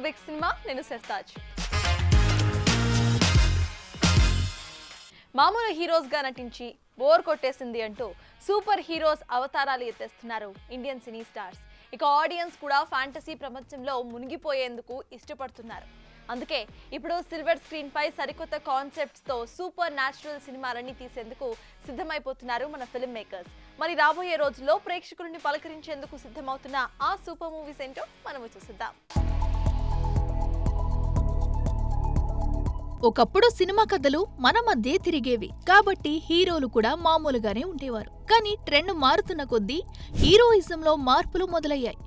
Big cinema. నేను సర్తాజ్. మామూలు heroes గా నటించి బోర్ కొట్టేసింది అంటూ సూపర్ హీరోస్ అవతారాలు ఎత్తేస్తున్నారు ఇండియన్ సినీ స్టార్స్. ఇక ఆడియన్స్ కూడా ఫ్యాంటసీ ప్రపంచంలో మునిగిపోయేందుకు ఇష్టపడుతున్నారు. అందుకే ఇప్పుడు సిల్వర్ స్క్రీన్ పై సరికొత్త కాన్సెప్ట్స్ తో సూపర్ న్యాచురల్ సినిమాలన్నీ తీసేందుకు సిద్ధమైపోతున్నారు మన ఫిల్మ్ మేకర్స్. మరి రాబోయే రోజుల్లో ప్రేక్షకులని పలకరించేందుకు సిద్ధమవుతున్న ఆ సూపర్ మూవీస్ ఏంటో మనము చూసిద్దాం. ఒకప్పుడు సినిమా కథలు మన మధ్య తిరిగేవి కాబట్టి హీరోలు కూడా మామూలుగానే ఉండేవారు. కానీ ట్రెండ్ మారుతున్న కొద్దీ హీరోయిజంలో మార్పులు మొదలయ్యాయి.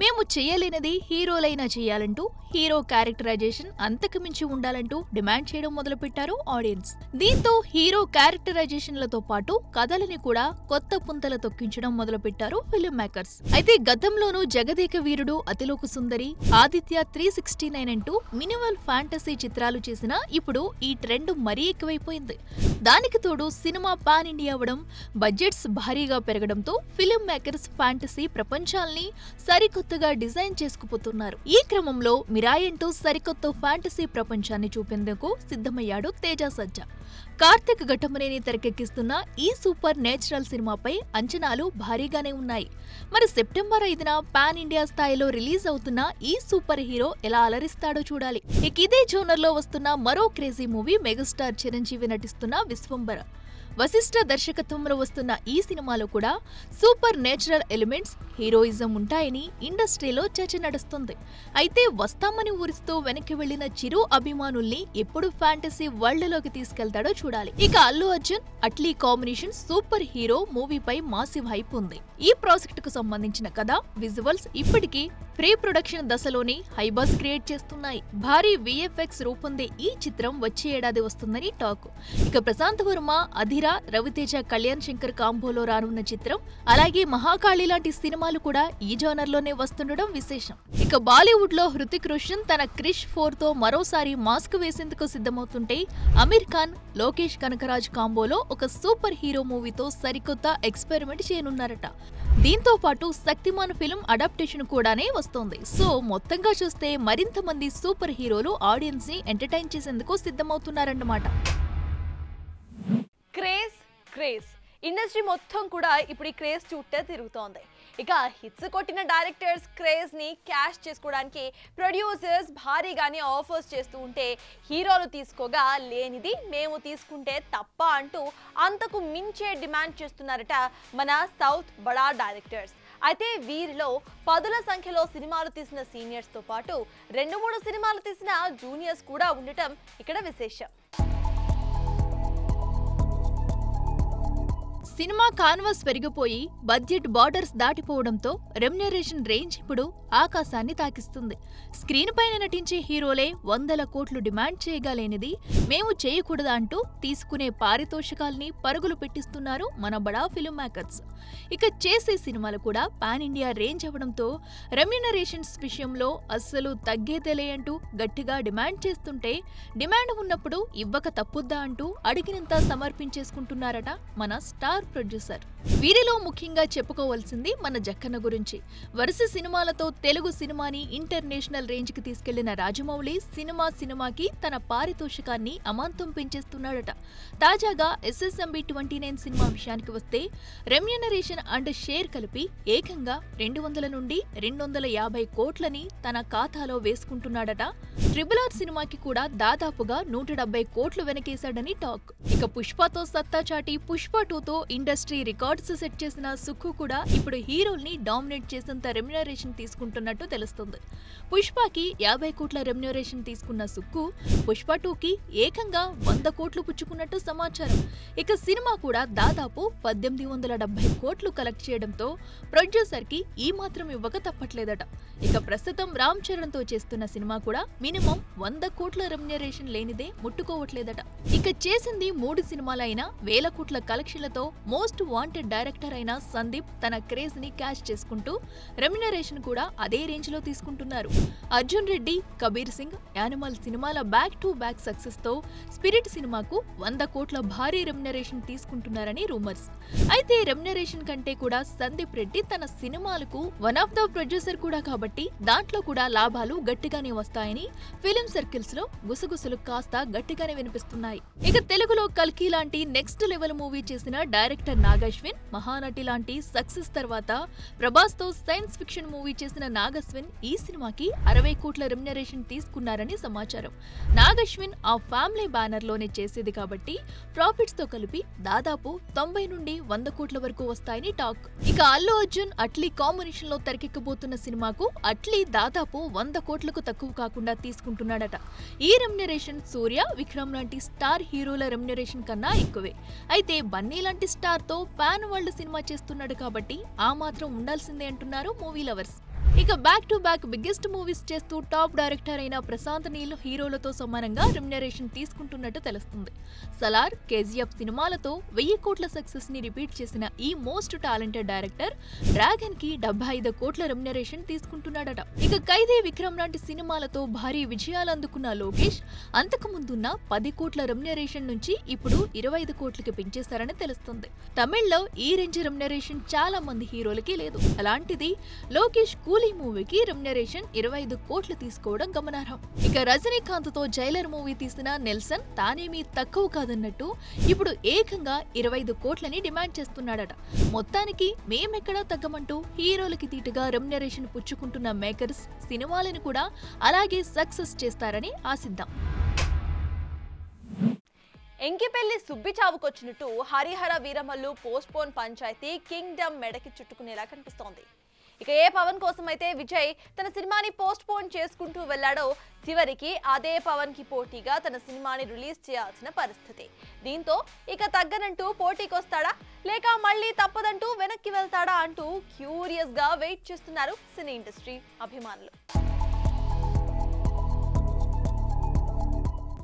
మేము చేయలేనిది హీరోలైనా చేయాలంటూ, హీరో క్యారెక్టరైజేషన్ అంతకుమించి ఉండాలంటూ డిమాండ్ చేయడం మొదలుపెట్టారు ఆడియన్స్. దీంతో హీరో క్యారెక్టరైజేషన్లతో పాటు కథలని కూడా కొత్త పుంతలు తొక్కించడం మొదలుపెట్టారు ఫిల్మ్ మేకర్స్. అయితే గతంలోనూ జగదేక వీరుడు, అతిలోక సుందరి, ఆదిత్య 369 అంటూ మినిమల్ ఫ్యాంటసీ చిత్రాలు చేసినా ఇప్పుడు ఈ ట్రెండ్ మరీ ఎక్కువైపోయింది. దానికి తోడు సినిమా పాన్ ఇండియా అవ్వడం, బడ్జెట్స్ భారీగా పెరగడంతో ఫిల్మ్ మేకర్స్ ఫ్యాంటసీ ప్రపంచాల్ని సరికొత్తగా డిజైన్ చేసుకుపోతున్నారు. ఈ క్రమంలో మిరాయ్ అంటూ సరికొత్త ఫ్యాంటసీ ప్రపంచాన్ని చూపేందుకు సిద్ధమయ్యాడు తేజ సజ్జా. కార్తిక్ ఘటమనేని తెరకెక్కిస్తున్న ఈ సూపర్ నేచురల్ సినిమాపై అంచనాలు భారీగానే ఉన్నాయి. మరి సెప్టెంబర్ 5న పాన్ ఇండియా స్థాయిలో రిలీజ్ అవుతున్న ఈ సూపర్ హీరో ఎలా అలరిస్తాడో చూడాలి. ఇక ఇదే జోనర్ లో వస్తున్న మరో క్రేజీ మూవీ మెగాస్టార్ చిరంజీవి నటిస్తున్న విశ్వంబర. వశిష్ఠ దర్శకత్వంలో వస్తున్న ఈ సినిమాలో కూడా సూపర్ నేచురల్ ఎలిమెంట్స్, హీరోయిజం ఉంటాయని ఇండస్ట్రీలో చర్చ నడుస్తుంది. అయితే వస్తామని ఊరిస్తూ వెనక్కి వెళ్లిన చిరు అభిమానుల్ని ఎప్పుడు ఫ్యాంటసీ వరల్డ్ లోకి తీసుకెళ్తాడో చూడాలి. ఇక Allu Arjun, Atlee combination super hero మూవీపై మాసివ్ హైప్ ఉంది. ఈ ప్రాజెక్ట్ కు సంబంధించిన కథ, విజువల్స్ ఇప్పటికీ ప్రీ ప్రొడక్షన్ దశలోనే హైబస్ క్రియేట్ చేస్తున్నాయి. భారీ విఎఫ్ఎక్స్ రూపొందే ఈ చిత్రం వచ్చే ఏడాది వస్తుందని టాక్. ఇక ప్రశాంత్ వర్మ, అధిరా, రవితేజ, కళ్యాణ్ శంకర్ కాంబోలో రానున్న చిత్రం, అలాగే మహాకాళి లాంటి సినిమాలు కూడా ఈ జోనర్ లోనే వస్తుండడం విశేషం. ఇక బాలీవుడ్ లో హృతిక్ రోషన్ తన క్రిష్ 4 తో మరోసారి మాస్క్ వేసేందుకు సిద్ధమవుతుంటే, అమీర్ ఖాన్, లోకేష్ కనకరాజ్ కాంబోలో ఒక సూపర్ హీరో మూవీతో సరికొత్త ఎక్స్పెరిమెంట్ చేయనున్నారట. దీంతో పాటు శక్తిమాన్ ఫిల్మ్ అడాప్టేషన్ కూడానే వస్తోంది. సో మొత్తంగా చూస్తే మరింత మంది సూపర్ హీరోలు ఆడియన్స్ ని ఎంటర్టైన్ చేసేందుకు సిద్ధమవుతున్నారన్నమాట. క్రేజ్ ఇండస్ట్రీ మొత్తం కూడా ఇప్పుడు ఈ క్రేజ్ చుట్టే తిరుగుతోంది. ఇక హిట్స్ కొట్టిన డైరెక్టర్స్ క్రేజ్ ని క్యాష్ చేసుకోవడానికి ప్రొడ్యూసర్స్ భారీగానే ఆఫర్స్ చేస్తూ ఉంటే, హీరోలు తీసుకోగా లేనిది మేము తీసుకుంటే తప్ప అంటూ అంతకు మించే డిమాండ్ చేస్తున్నారట మన సౌత్ బడా డైరెక్టర్స్. అయితే వీరిలో పదుల సంఖ్యలో సినిమాలు తీసిన సీనియర్స్ తో పాటు 2-3 సినిమాలు తీసిన జూనియర్స్ కూడా ఉండటం ఇక్కడ విశేషం. సినిమా కాన్వాస్ పెరిగిపోయి బడ్జెట్ బార్డర్స్ దాటిపోవడంతో రెమ్యునరేషన్ రేంజ్ ఇప్పుడు ఆకాశాన్ని తాకిస్తుంది. స్క్రీన్ పైన నటించే హీరోలే 100 కోట్లు డిమాండ్ చేయగలేనిది మేము చేయకూడదా అంటూ తీసుకునే పారితోషికాల్ని పరుగులు పెట్టిస్తున్నారు మన బడా ఫిల్మ్ మేకర్స్. ఇక చేసే సినిమాలు కూడా పాన్ ఇండియా రేంజ్ అవ్వడంతో రెమ్యునరేషన్స్ విషయంలో అస్సలు తగ్గేదేలే అంటూ గట్టిగా డిమాండ్ చేస్తుంటే, డిమాండ్ ఉన్నప్పుడు ఇవ్వక తప్పుద్దా అంటూ అడిగినంత సమర్పించేసుకుంటున్నారట మన స్టార్ ప్రొడ్యూసర్. వీరిలో ముఖ్యంగా చెప్పుకోవాల్సింది మన జక్కన్న గురించి. వరుస సినిమాలతో తెలుగు సినిమాని ఇంటర్నేషనల్ రేంజ్ కి తీసుకెళ్లిన రాజమౌళి సినిమాకి తన పారితోషికాన్ని అమాంతం పెంచేస్తున్నాడట. తాజాగా SSMB 29 సినిమా విషయానికి వస్తే రెమ్యునరేషన్ అండ్ షేర్ కలిపి ఏకంగా 200 నుండి 250 కోట్లని తన ఖాతాలో వేసుకుంటున్నాడట. RRR సినిమాకి కూడా దాదాపుగా 170 కోట్లు వెనకేశాడని టాక్. ఇక పుష్పతో సత్తా చాటి పుష్ప 2తో ఇండస్ట్రీ రికార్డ్స్ సెట్ చేసిన సుక్కు కూడా ఇప్పుడు హీరోల్ని డామినేట్ చేసేంత రెమ్యునరేషన్ తీసుకుంటున్నట్టు తెలుస్తుంది. పుష్పకి 50 కోట్ల రెమ్యునరేషన్ తీసుకున్న సుక్కు పుష్ప 2కి ఏకంగా 100 కోట్లు పుచ్చుకున్నట్టు సమాచారం. ఇక సినిమా కూడా దాదాపు 1870 కోట్లు కలెక్ట్ చేయడంతో ప్రొడ్యూసర్ కి ఈ మాత్రం ఇవ్వక తప్పట్లేదట. ఇక ప్రస్తుతం రామ్ చరణ్ తో చేస్తున్న సినిమా కూడా మినిమం 100 కోట్ల రెమ్యునరేషన్ లేనిదే ముట్టుకోవట్లేదట. ఇక చేసింది 3 సినిమాలైనా వేల కోట్ల కలెక్షన్లతో మోస్ట్ వాంటెడ్ డైరెక్టర్ అయిన సందీప్ తన క్రేజ్ ని క్యాష్ చేసుకుంటూ రెమ్యునరేషన్ కూడా అదే రేంజ్ లో తీసుకుంటున్నారు. అర్జున్ రెడ్డి, కబీర్ సింగ్, యానిమల్ సినిమాల బ్యాక్ టు బ్యాక్ సక్సెస్ తో స్పిరిట్ సినిమాకు 100 కోట్ల భారీ రెమ్యునరేషన్ తీసుకుంటున్నారని రూమర్స్. అయితే రెమ్యునరేషన్ కంటే కూడా సందీప్ రెడ్డి తన సినిమాలకు వన్ ఆఫ్ ద ప్రొడ్యూసర్ కూడా కాబట్టి దాంట్లో కూడా లాభాలు గట్టిగానే వస్తాయని ఫిలిం సర్కిల్స్ లో గుసగుసలు కాస్త గట్టిగానే వినిపిస్తున్నాయి. ఇక తెలుగులో కల్కి లాంటి నెక్స్ట్ లెవెల్ మూవీ చేసిన డైరెక్టర్ నాగశ్విన్, మహానటి లాంటి సక్సెస్ తర్వాత ప్రభాస్ తో సైన్స్ ఫిక్షన్ మూవీ చేసిన నాగశ్విన్ ఈ సినిమాకి 60 కోట్ల రెమ్యునరేషన్ తీసుకున్నారని సమాచారం. నాగశ్విన్ ఆ ఫ్యామిలీ బ్యానర్ లోనే చేసేది కాబట్టి ప్రాఫిట్స్ తో కలిపి దాదాపు 90 నుండి 100 కోట్ల వరకు వస్తాయని టాక్. ఇక అల్లు అర్జున్, అట్లీ కాంబినేషన్ లో తెరకెక్కబోతున్న సినిమాకు అట్లీ దాదాపు 100 కోట్లకు తక్కువ కాకుండా తీసుకుంటున్నాడట. ఈ రెమ్యునరేషన్ సూర్య, విక్రమ్ లాంటి స్టార్ హీరోల రెమ్యునరేషన్ కన్నా ఎక్కువే. అయితే బన్నీ లాంటి స్టార్ తో పాన్ వరల్డ్ సినిమా చేస్తున్నాడు కాబట్టి ఆ మాత్రం ఉండాల్సిందే అంటున్నారు మూవీ లవర్స్. ఇక back to back biggest movies చేస్తూ టాప్ డైరెక్టర్ అయిన ప్రశాంత్ నీల్ హీరోలతో సమానంగా రెమ్యునరేషన్ తీసుకుంటున్నట్టు తెలుస్తుంది. సలార్, కేజీఎఫ్ సినిమాలతో 1000 కోట్ల సక్సెస్ ని రిపీట్ చేసిన ఈ మోస్ట్ టాలెంటెడ్ డైరెక్టర్ డ్రాగన్ కి 75 కోట్ల రెమ్యునరేషన్ తీసుకుంటున్నాడట. ఇక ఖైదీ, విక్రమ్ లాంటి సినిమాలతో భారీ విజయాలు అందుకున్న లోకేష్ అంతకు ముందున్న 10 కోట్ల రెమ్యునరేషన్ నుంచి ఇప్పుడు 25 కోట్లకి పెంచేశారని తెలుస్తుంది. తమిళ్లో ఈ రేంజ్ రెమ్యునరేషన్ చాలా మంది హీరోలకి లేదు. అలాంటిది లోకేష్ కూలీ మూవీకి రెమ్యునరేషన్ 25 కోట్లు తీసుకోవడం గమనార్హం. ఇక రజనీకాంత్ తో జైలర్ మూవీ తీసిన నెల్సన్ తానేమీ తక్కువ కాదన్నట్టు ఇప్పుడు ఏకంగా 25 కోట్లని డిమాండ్ చేస్తున్నాడట. మొత్తానికి మేమెక్కడా తగ్గమంటూ హీరోలకి తీటుగా రెమ్యునరేషన్ పుచ్చుకుంటున్న మేకర్స్ సినిమాలను కూడా అలాగే సక్సెస్ చేస్తారని ఆశిద్దాం. ఎంకిపెల్లి సుబ్బి చావుకొచ్చినట్టు హరిహర వీరమల్లు పోస్ట్పోన్ పంచాయతీ కింగ్డమ్ మెడకి చుట్టుకునేలా కనిపిస్తోంది. ఇక ఏ పవన్ కోసం అయితే విజయ్ తన సినిమాని పోస్ట్ పోన్ చేసుకుంటూ వెళ్లాడో చివరికి అదే పవన్ కి పోటీగా తన సినిమాని రిలీజ్ చేయాల్సిన పరిస్థితి. దీంతో ఇక తగ్గనంటూ పోటీకొస్తాడా లేక మళ్ళీ తప్పదంటూ వెనక్కి వెళ్తాడా అంటూ క్యూరియస్ గా వెయిట్ చేస్తున్నారు సినీ ఇండస్ట్రీ అభిమానులు.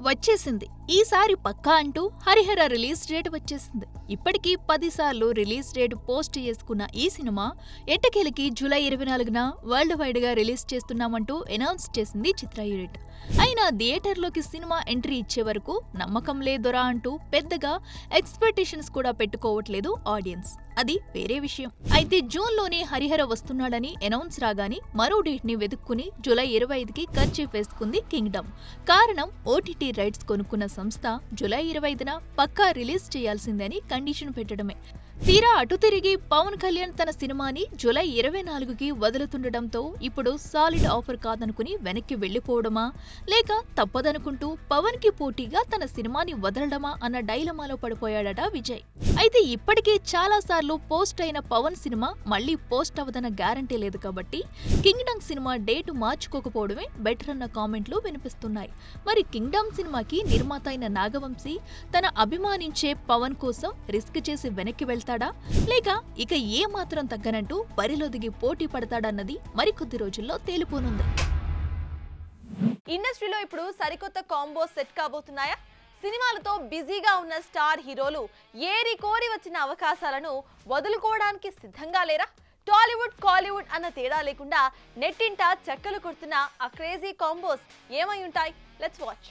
వచ్చేసింది ఈసారి పక్కా అంటూ హరిహర రిలీజ్ డేట్ వచ్చేసింది. ఇప్పటికీ 10 సార్లు రిలీజ్ డేట్ పోస్ట్ చేసుకున్న ఈ సినిమా ఎట్టకేలకి జూలై 24న వరల్డ్ వైడ్ గా రిలీజ్ చేస్తున్నామంటూ అనౌన్స్ చేసింది చిత్ర యూనిట్. అయినా థియేటర్లోకి సినిమా ఎంట్రీ ఇచ్చే వరకు నమ్మకం లేదొరా అంటూ పెద్దగా ఎక్స్పెక్టేషన్స్ కూడా పెట్టుకోవట్లేదు ఆడియన్స్. అది వేరే విషయం. అయితే జూన్లోనే హరిహర వస్తున్నాడని అనౌన్స్ రాగానే మరో డేట్ ని వెతుక్కుని జూలై 25కి ఖర్చు వేసుకుంది కింగ్డమ్. కారణం ఓటీటీ రైట్స్ కొనుక్కున్న సంస్థ జూలై 25న పక్కా రిలీజ్ చేయాల్సిందని కండిషన్ పెట్టడమే. తీరా అటు తిరిగి పవన్ కళ్యాణ్ తన సినిమాని జూలై 24కి వదులుతుండటంతో ఇప్పుడు సాలిడ్ ఆఫర్ కాదనుకుని వెనక్కి వెళ్లిపోవడమా లేక తప్పదనుకుంటూ పవన్ కి పోటీగా తన సినిమాని వదలడమా అన్న డైలమాలో పడిపోయాడట విజయ్. అయితే ఇప్పటికే చాలా సార్లు పోస్ట్ అయిన పవన్ సినిమా మళ్లీ పోస్ట్ అవదన్న గ్యారంటీ లేదు కాబట్టి కింగ్డమ్ సినిమా డేటు మార్చుకోకపోవడమే బెటర్ అన్న కామెంట్లు వినిపిస్తున్నాయి. మరి కింగ్డమ్ సినిమాకి నిర్మాత అయిన నాగవంశీ తన అభిమానించే పవన్ కోసం రిస్క్ చేసి వెనక్కి వెళ్తాడా లేక ఇక ఏ మాత్రం తగ్గనంటూ బరిలో దిగి పోటీ పడతాడన్నది మరికొద్ది రోజుల్లో తేలిపోనుంది. ఇండస్ట్రీలో ఇప్పుడు సరికొత్త కాంబో సెట్ కాబోతున్నాయా? సినిమాలతో బిజీగా ఉన్న స్టార్ హీరోలు ఏరి కోరి వచ్చిన అవకాశాలను వదులుకోవడానికి సిద్ధంగా లేరా? టాలీవుడ్, కాలీవుడ్ అన్న తేడా లేకుండా నెట్టింట చెక్కలు కొడుతున్న ఆ క్రేజీ కాంబోస్ ఏమై ఉంటాయి? Let's watch.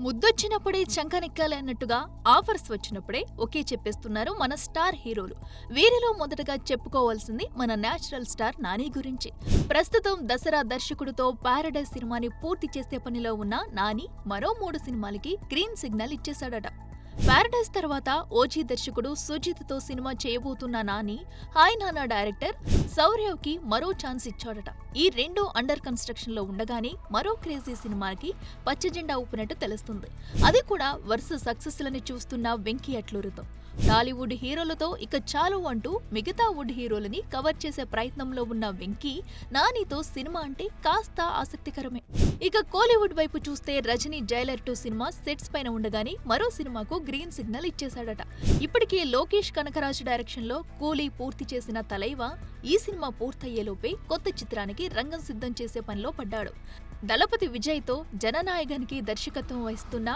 ముద్దొచ్చినప్పుడే చంకనెక్కాలి అన్నట్టుగా ఆఫర్స్ వచ్చినప్పుడే ఓకే చెప్పేస్తున్నారు మన స్టార్ హీరోలు. వీరిలో మొదటగా చెప్పుకోవాల్సింది మన నేచురల్ స్టార్ నాని గురించి. ప్రస్తుతం దసరా దర్శకుడితో పారడైజ్ సినిమాని పూర్తి చేసే పనిలో ఉన్న నాని మరో 3 సినిమాలకి గ్రీన్ సిగ్నల్ ఇచ్చేశాడట. పారడైజ్ తర్వాత ఓజీ దర్శకుడు సుజిత్తో సినిమా చేయబోతున్న నాని హాయ్ నానా డైరెక్టర్ సౌర్యవ్కి మరో ఛాన్స్ ఇచ్చాడట. ఈ 2 అండర్ కన్స్ట్రక్షన్ లో ఉండగానే మరో క్రేజీ సినిమాకి పచ్చజెండా ఊపినట్టు తెలుస్తుంది. అది కూడా వరుస సక్సెస్లని చూస్తున్న వెంకీ అట్లూరితో. టాలీవుడ్ హీరోలతో ఇక చాలు అంటూ మిగతా వుడ్ హీరోలని కవర్ చేసే ప్రయత్నంలో ఉన్న వెంకీ నానితో సినిమా అంటే కాస్త ఆసక్తికరమే. ఇక కోలీవుడ్ వైపు చూస్తే రజనీ జైలర్ 2 సినిమా సెట్స్ పైన ఉండగానే మరో సినిమాకు గ్రీన్ సిగ్నల్ ఇచ్చేశాడట. ఇప్పటికే లోకేష్ కనకరాజు డైరెక్షన్ లో కూలీ పూర్తి చేసిన తలైవా ఈ సినిమా పూర్తయ్యేలోపే కొత్త చిత్రానికి రంగం సిద్ధం చేసే పనిలో పడ్డాడు. దళపతి విజయ్ తో జననాయకానికి దర్శకత్వం వహిస్తున్న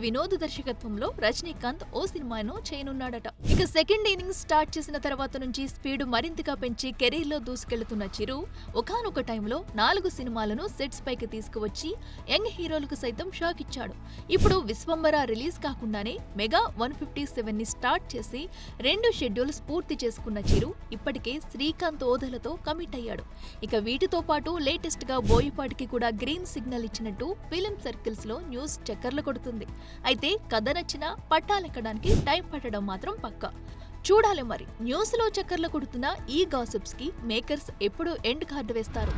వినోద్ దర్శకత్వంలో రజనీకాంత్ ఓ సినిమాను చేయనున్నాడట. ఇక సెకండ్ ఇన్నింగ్స్ స్టార్ట్ చేసిన తర్వాత నుంచి స్పీడ్ మరింతగా పెంచి కెరీర్ లో దూసుకెళ్తున్న చిరు ఒకానొక టైంలో 4 సినిమాలను సెట్స్ పైకి తీసుకువచ్చి యంగ్ హీరోలకు సైతం షాక్ ఇచ్చాడు. ఇప్పుడు విశ్వంబర రిలీజ్ కాకుండానే మెగా 157 ని స్టార్ట్ చేసి 2 షెడ్యూల్స్ పూర్తి చేసుకున్న చిరు ఇప్పటికే శ్రీకాంత్ ఓదలతో కమిట్ అయ్యాడు. ఇక వీటితో పాటు లేటెస్ట్ గా బోయపాటికి కూడా గ్రీన్ సిగ్నల్ ఇచ్చినట్టు ఫిలిం సర్కిల్స్ లో న్యూస్ చక్కర్లు కొడుతుంది. అయితే కథ నచ్చినా పట్టాలెక్కడానికి టైం పట్టడం మాత్రం పక్కా. చూడాలి మరి న్యూస్ లో చక్కర్లు కొడుతున్న ఈ గాసిప్స్ కి మేకర్స్ ఎప్పుడు ఎండ్ కార్డు వేస్తారు.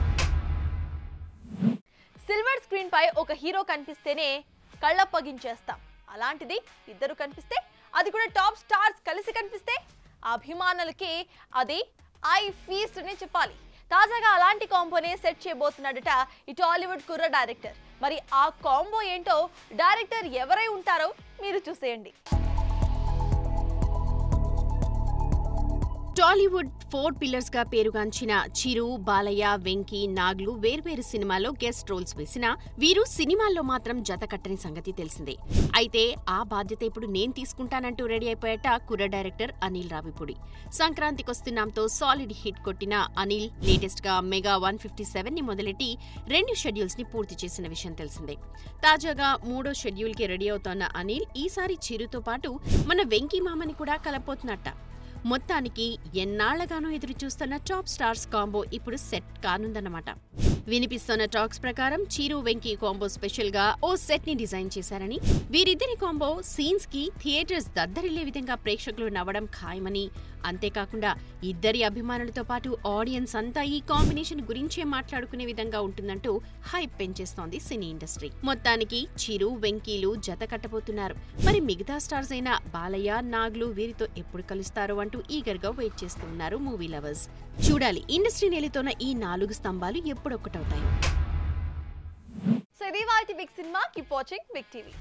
సిల్వర్ స్క్రీన్ పై ఒక హీరో కనిపిస్తేనే కళ్ళప్పగించేస్తాం. అలాంటిది ఇద్దరు కనిపిస్తే, అది కూడా టాప్ స్టార్స్ కలిసి కనిపిస్తే అభిమానులకి అది ఐ ఫీస్ట్ అని చెప్పాలి. తాజాగా అలాంటి కాంబోనే సెట్ చేయబోతున్నాడట ఈ టాలీవుడ్ కుర్ర డైరెక్టర్. మరి ఆ కాంబో ఏంటో, డైరెక్టర్ ఎవరై ఉంటారో మీరు చూసేయండి. టాలీవుడ్ 4 పిల్లర్స్ గా పేరుగాంచిన చిరు, బాలయ్య, వెంకీ, నాగ్లు వేర్వేరు సినిమాల్లో గెస్ట్ రోల్స్ వేసినా వీరు సినిమాల్లో మాత్రం జత కట్టని సంగతి తెలిసిందే. అయితే ఆ బాధ్యత ఇప్పుడు నేను తీసుకుంటానంటూ రెడీ అయిపోయాట కుర్ర డైరెక్టర్ అనిల్ రావిపూడి. సంక్రాంతికొస్తున్నాంతో సాలిడ్ హిట్ కొట్టిన అనిల్ లేటెస్ట్ గా మెగా 157 ని మొదలెట్టి 2 షెడ్యూల్స్ ని పూర్తి చేసిన విషయం తెలిసిందే. తాజాగా 3వ షెడ్యూల్ కి రెడీ అవుతోన్న అనిల్ ఈసారి చిరుతో పాటు మన వెంకీ మామని కూడా కలపోతున్నట్ట. మొత్తానికి ఎన్నాళ్లగానో ఎదురు చూస్తున్న టాప్ స్టార్స్ కాంబో ఇప్పుడు సెట్ కానుందన్నమాట. వినిపిస్తున్న టాక్స్ ప్రకారం చిరు, వెంకీ కాంబో స్పెషల్ గా ఓ సెట్ ని డిజైన్ చేశారని, వీరిద్దరి కాంబో సీన్స్ కి థియేటర్స్ దద్దరిల్లే విధంగా ప్రేక్షకులు నవ్వడం ఖాయమని, అంతేకాకుండా ఇద్దరి అభిమానులతో పాటు ఆడియన్స్ అంతా ఈ కాంబినేషన్ గురించే మాట్లాడుకునే విధంగా ఉంటుందంటూ హైప్ పెంచేస్తోంది సినీ ఇండస్ట్రీ. మొత్తానికి చిరు, వెంకీలు జత కట్టబోతున్నారు. మరి మిగతా స్టార్స్ అయిన బాలయ్య, నాగ్లు వీరితో ఎప్పుడు కలుస్తారో అంటూ ఈగర్ గా వెయిట్ చేస్తున్నారు మూవీ లవర్స్. చూడాలి ఇండస్ట్రీ నేలుతోన్న ఈ 4 స్తంభాలు ఎప్పుడొక్కటవుతాయి. సో ఇది వాటి big cinema. Keep watching big TV.